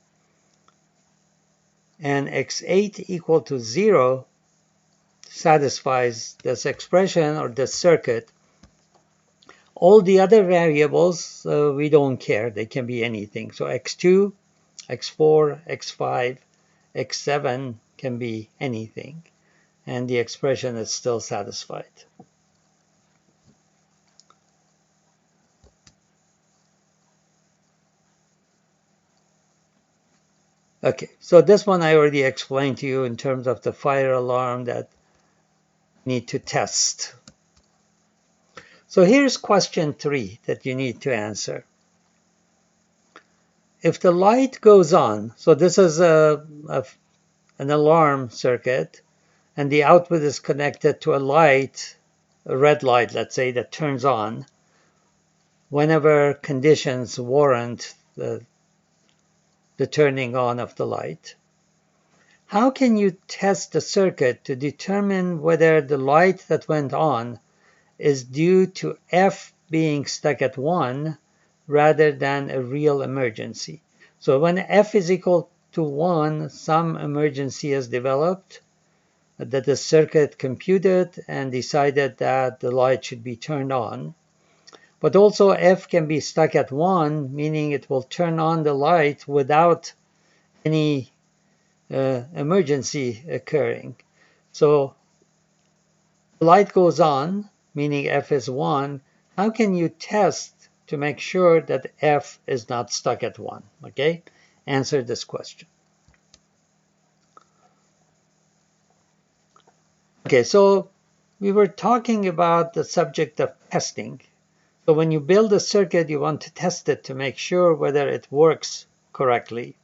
and x8 equal to 0 satisfies this expression or this circuit. All the other variables, we don't care. They can be anything. So x2, x4, x5, x7 can be anything. And the expression is still satisfied. Okay, so this one I already explained to you in terms of the fire alarm that you need to test. So here's question 3 that you need to answer. If the light goes on, so this is an alarm circuit, and the output is connected to a light, a red light, let's say, that turns on whenever conditions warrant the turning on of the light. How can you test the circuit to determine whether the light that went on is due to F being stuck at 1 rather than a real emergency? So when F is equal to 1, some emergency has developed that the circuit computed and decided that the light should be turned on. But also F can be stuck at 1, meaning it will turn on the light without any emergency occurring. So the light goes on, meaning F is 1. How can you test to make sure that F is not stuck at 1? Okay, answer this question. Okay, so we were talking about the subject of testing. So when you build a circuit, you want to test it to make sure whether it works correctly.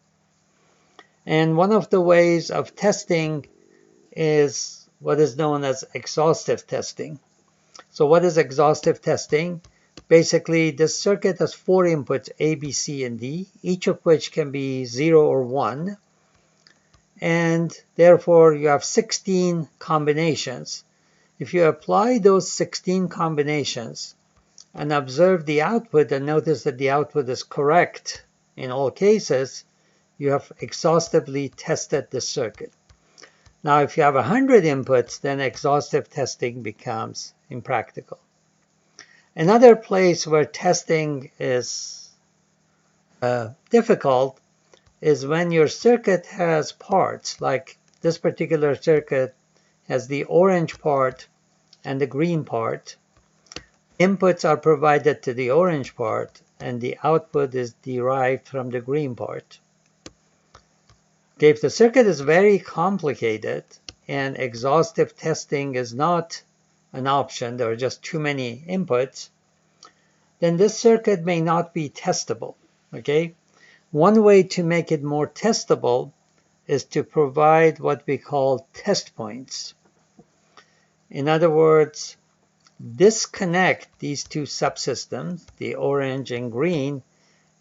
And one of the ways of testing is what is known as exhaustive testing. So what is exhaustive testing? Basically, this circuit has 4 inputs, A, B, C, and D, each of which can be 0 or 1. And therefore, you have 16 combinations. If you apply those 16 combinations and observe the output and notice that the output is correct in all cases, you have exhaustively tested the circuit. Now, if you have 100 inputs, then exhaustive testing becomes impractical. Another place where testing is difficult is when your circuit has parts, like this particular circuit has the orange part and the green part. Inputs are provided to the orange part, and the output is derived from the green part. Okay, if the circuit is very complicated and exhaustive testing is not an option, there are just too many inputs, then this circuit may not be testable. Okay, one way to make it more testable is to provide what we call test points. In other words, disconnect these two subsystems, the orange and green,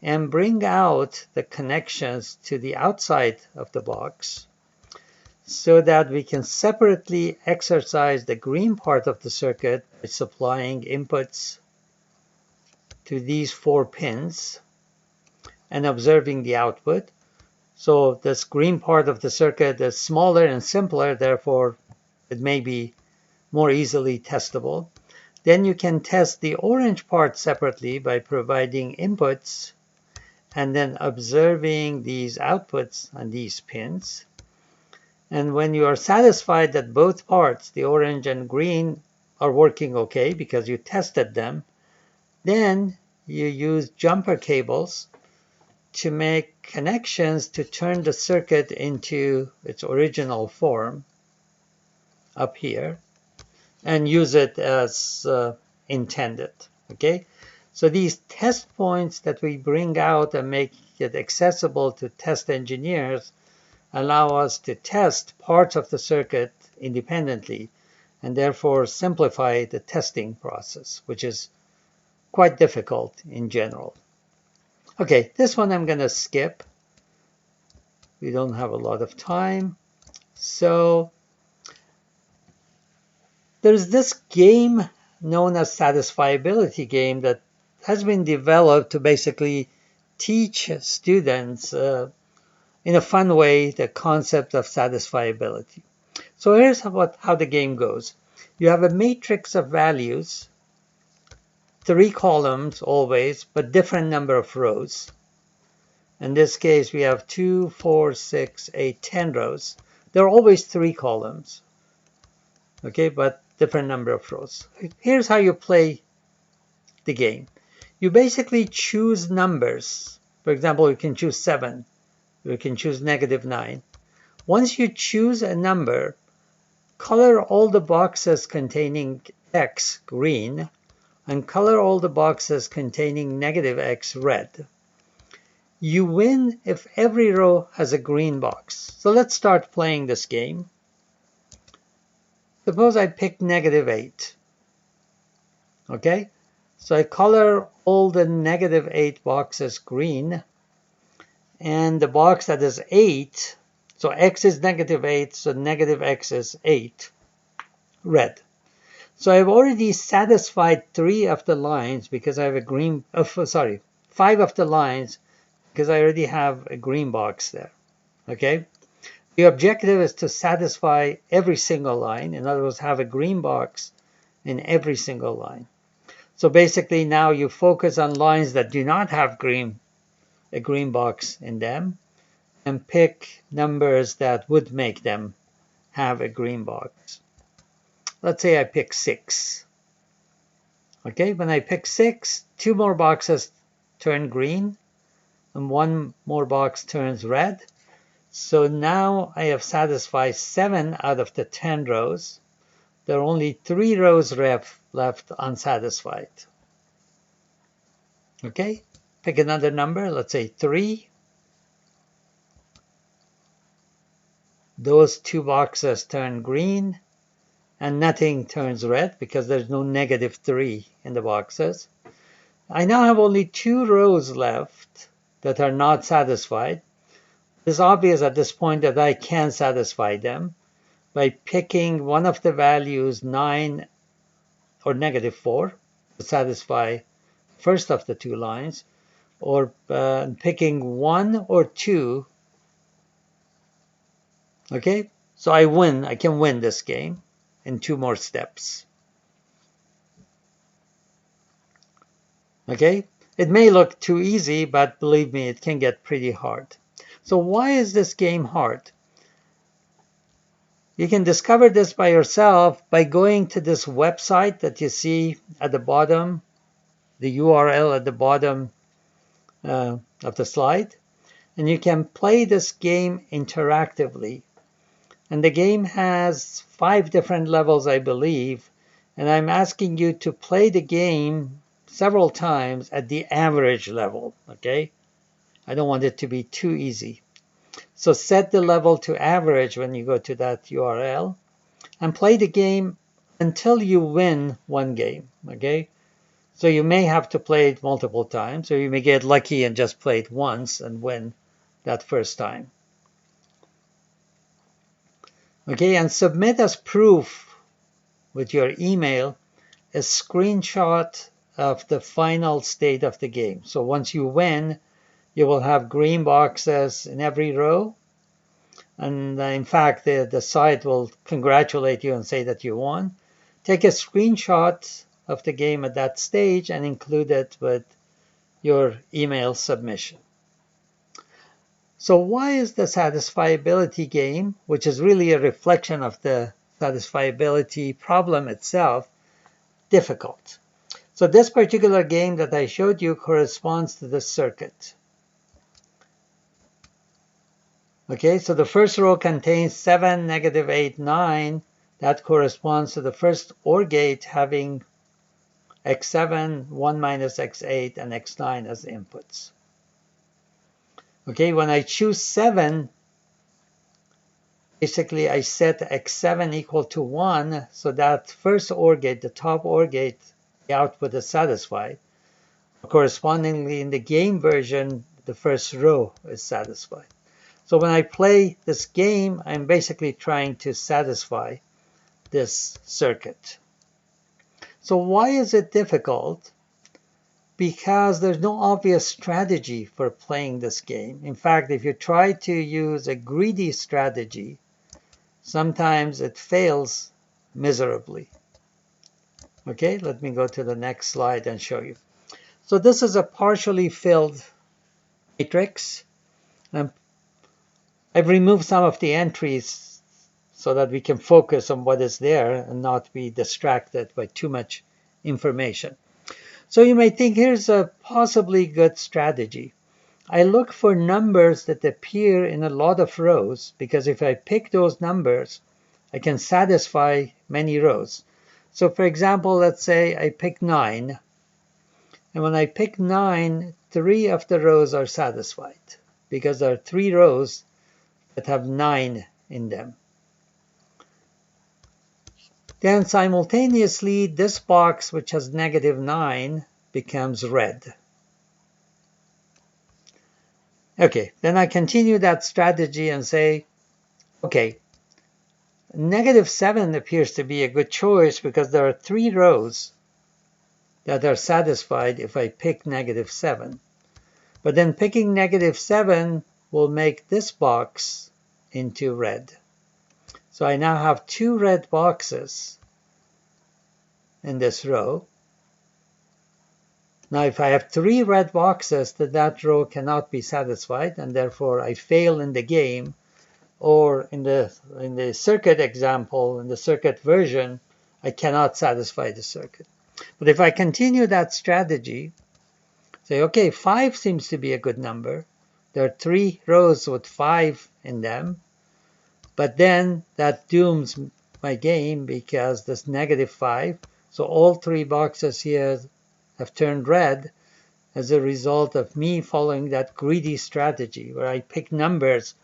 and bring out the connections to the outside of the box so that we can separately exercise the green part of the circuit by supplying inputs to these 4 pins and observing the output. So this green part of the circuit is smaller and simpler, therefore it may be more easily testable. Then you can test the orange part separately by providing inputs and then observing these outputs on these pins. And when you are satisfied that both parts, the orange and green, are working okay because you tested them, then you use jumper cables to make connections to turn the circuit into its original form up here and use it as intended. Okay, so these test points that we bring out and make it accessible to test engineers allow us to test parts of the circuit independently and therefore simplify the testing process, which is quite difficult in general. Okay, this one I'm going to skip. We don't have a lot of time. So there's this game known as Satisfiability game that has been developed to basically teach students in a fun way the concept of satisfiability. So here's how the game goes. You have a matrix of values, 3 columns always, but different number of rows. In this case, we have 2, 4, 6, 8, 10 rows. There are always 3 columns, okay, but different number of rows. Here's how you play the game. You basically choose numbers. For example, you can choose 7. You can choose -9. Once you choose a number, color all the boxes containing X green and color all the boxes containing -X red. You win if every row has a green box. So let's start playing this game. Suppose I pick -8. Okay, so I color all the -8 boxes green, and the box that is 8, so X is -8, so -X is 8, red. So I've already satisfied 3 of the lines because I have a green, 5 of the lines because I already have a green box there. Okay, the objective is to satisfy every single line. In other words, have a green box in every single line. So basically now you focus on lines that do not have a green box in them and pick numbers that would make them have a green box. Let's say I pick 6. Okay, when I pick 6, 2 more boxes turn green and 1 more box turns red. So now I have satisfied 7 out of the 10 rows. There are only 3 rows left unsatisfied. Okay, pick another number, let's say 3. Those 2 boxes turn green and nothing turns red because there's no -3 in the boxes. I now have only 2 rows left that are not satisfied. It's obvious at this point that I can satisfy them by picking one of the values 9 or -4 to satisfy first of the 2 lines, or picking 1 or 2. Okay, so I can win this game in 2 more steps. Okay, it may look too easy, but believe me, it can get pretty hard. So why is this game hard? You can discover this by yourself by going to this website that you see at the bottom, the URL at the bottom of the slide, and you can play this game interactively. And the game has 5 different levels, I believe, and I'm asking you to play the game several times at the average level, okay? I don't want it to be too easy. So set the level to average when you go to that URL and play the game until you win one game, okay? So you may have to play it multiple times, or you may get lucky and just play it once and win that first time. Okay, and submit as proof with your email a screenshot of the final state of the game. So once you win, you will have green boxes in every row. And in fact, the site will congratulate you and say that you won. Take a screenshot of the game at that stage and include it with your email submission. So why is the satisfiability game, which is really a reflection of the satisfiability problem itself, difficult? So this particular game that I showed you corresponds to the circuit. Okay, so the first row contains 7, -8, 9. That corresponds to the first OR gate having x7, 1 minus x8, and x9 as inputs. Okay, when I choose 7, basically I set x7 equal to 1, so that first OR gate, the top OR gate, the output is satisfied. Correspondingly, in the game version, the first row is satisfied. So when I play this game, I'm basically trying to satisfy this circuit. So why is it difficult? Because there's no obvious strategy for playing this game. In fact, if you try to use a greedy strategy, sometimes it fails miserably. Okay, let me go to the next slide and show you. So this is a partially filled matrix. I've removed some of the entries so that we can focus on what is there and not be distracted by too much information. So you may think, here's a possibly good strategy. I look for numbers that appear in a lot of rows, because if I pick those numbers, I can satisfy many rows. So for example, let's say I pick 9. And when I pick 9, 3 of the rows are satisfied, because there are 3 rows that have 9 in them. Then simultaneously, this box, which has -9, becomes red. Okay, then I continue that strategy and say, okay, -7 appears to be a good choice because there are 3 rows that are satisfied if I pick -7. But then picking -7 will make this box into red. So I now have 2 red boxes in this row. Now if I have 3 red boxes, then that row cannot be satisfied, and therefore I fail in the game. Or in the circuit example, in the circuit version, I cannot satisfy the circuit. But if I continue that strategy, say, okay, 5 seems to be a good number. There are 3 rows with 5 in them. But then that dooms my game because this -5. So all 3 boxes here have turned red as a result of me following that greedy strategy where I pick numbers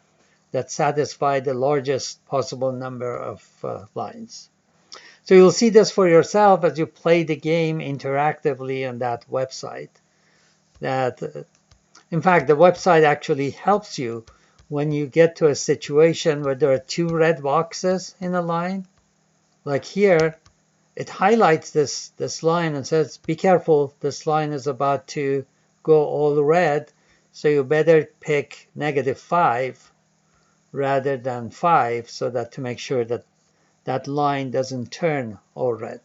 that satisfy the largest possible number of lines. So you'll see this for yourself as you play the game interactively on that website. In fact, the website actually helps you when you get to a situation where there are two red boxes in a line. Like here, it highlights this line and says, be careful, this line is about to go all red, so you better pick -5 rather than 5, so that to make sure that that line doesn't turn all red.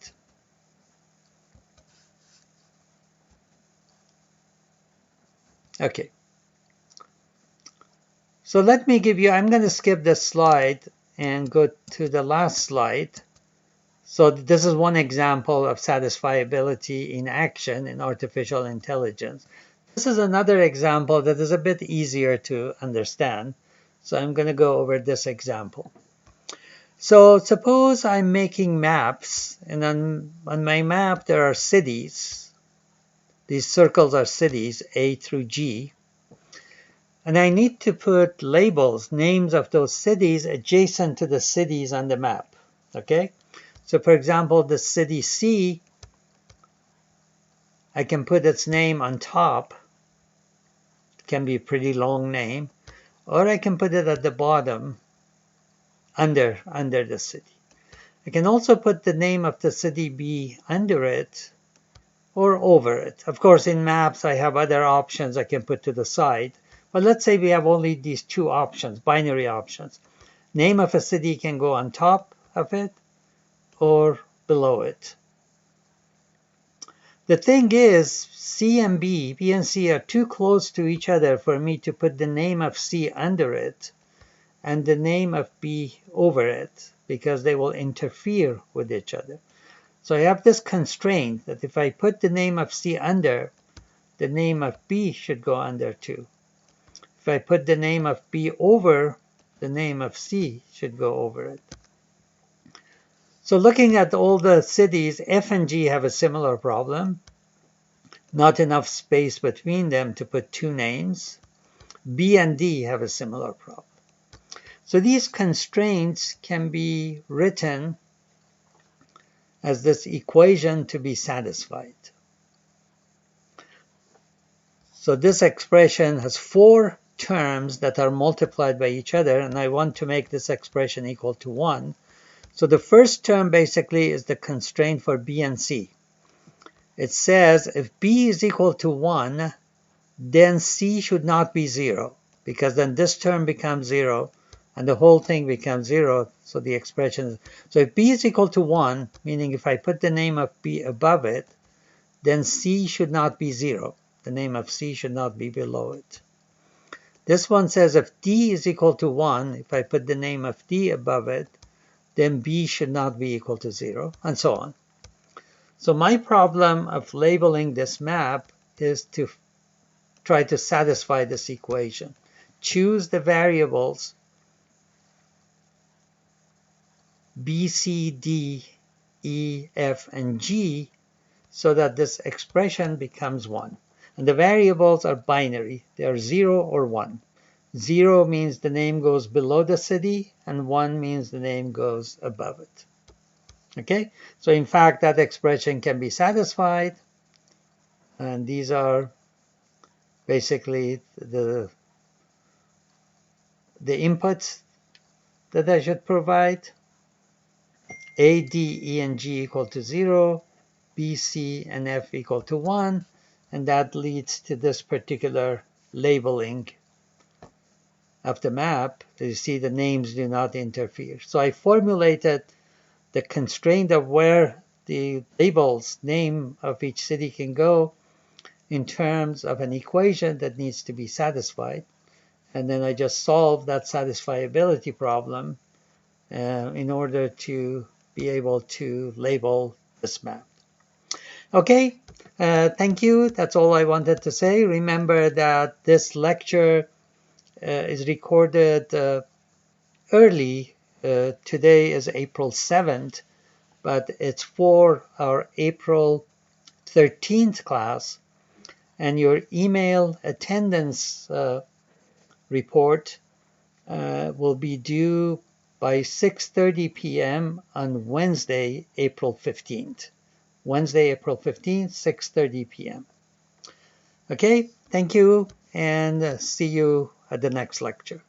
Okay. So let me give you, I'm going to skip this slide and go to the last slide. So this is one example of satisfiability in action in artificial intelligence. This is another example that is a bit easier to understand. So I'm going to go over this example. So suppose I'm making maps, and on my map there are cities. These circles are cities, A through G. And I need to put labels, names of those cities adjacent to the cities on the map. Okay? So for example, the city C, I can put its name on top. It can be a pretty long name. Or I can put it at the bottom under the city. I can also put the name of the city B under it or over it. Of course, in maps, I have other options I can put to the side. But let's say we have only these two options, binary options. Name of a city can go on top of it or below it. The thing is, C and B and C are too close to each other for me to put the name of C under it and the name of B over it, because they will interfere with each other. So I have this constraint that if I put the name of C under, the name of B should go under too. If I put the name of B over, the name of C should go over it. So looking at all the cities, F and G have a similar problem. Not enough space between them to put two names. B and D have a similar problem. So these constraints can be written as this equation to be satisfied. So this expression has 4 terms that are multiplied by each other, and I want to make this expression equal to 1. So the first term basically is the constraint for B and C. It says if B is equal to 1, then C should not be 0, because then this term becomes 0, and the whole thing becomes 0, so the expression is... So if B is equal to 1, meaning if I put the name of B above it, then C should not be 0. The name of C should not be below it. This one says if D is equal to 1, if I put the name of D above it, then B should not be equal to 0, and so on. So my problem of labeling this map is to try to satisfy this equation. Choose the variables B, C, D, E, F, and G so that this expression becomes 1. And the variables are binary. They are 0 or 1. 0 means the name goes below the city, and 1 means the name goes above it. Okay? So in fact, that expression can be satisfied. And these are basically the inputs that I should provide. A, D, E, and G equal to 0, B, C, and F equal to 1, and that leads to this particular labeling of the map. You see the names do not interfere. So I formulated the constraint of where the labels, name of each city can go in terms of an equation that needs to be satisfied. And then I just solved that satisfiability problem in order to be able to label this map. Okay, thank you. That's all I wanted to say. Remember that this lecture is recorded early. Today is April 7th, but it's for our April 13th class. And your email attendance report will be due by 6:30 p.m. on Wednesday, April 15th. Wednesday, April 15th, 6:30 p.m. Okay, thank you, and see you at the next lecture.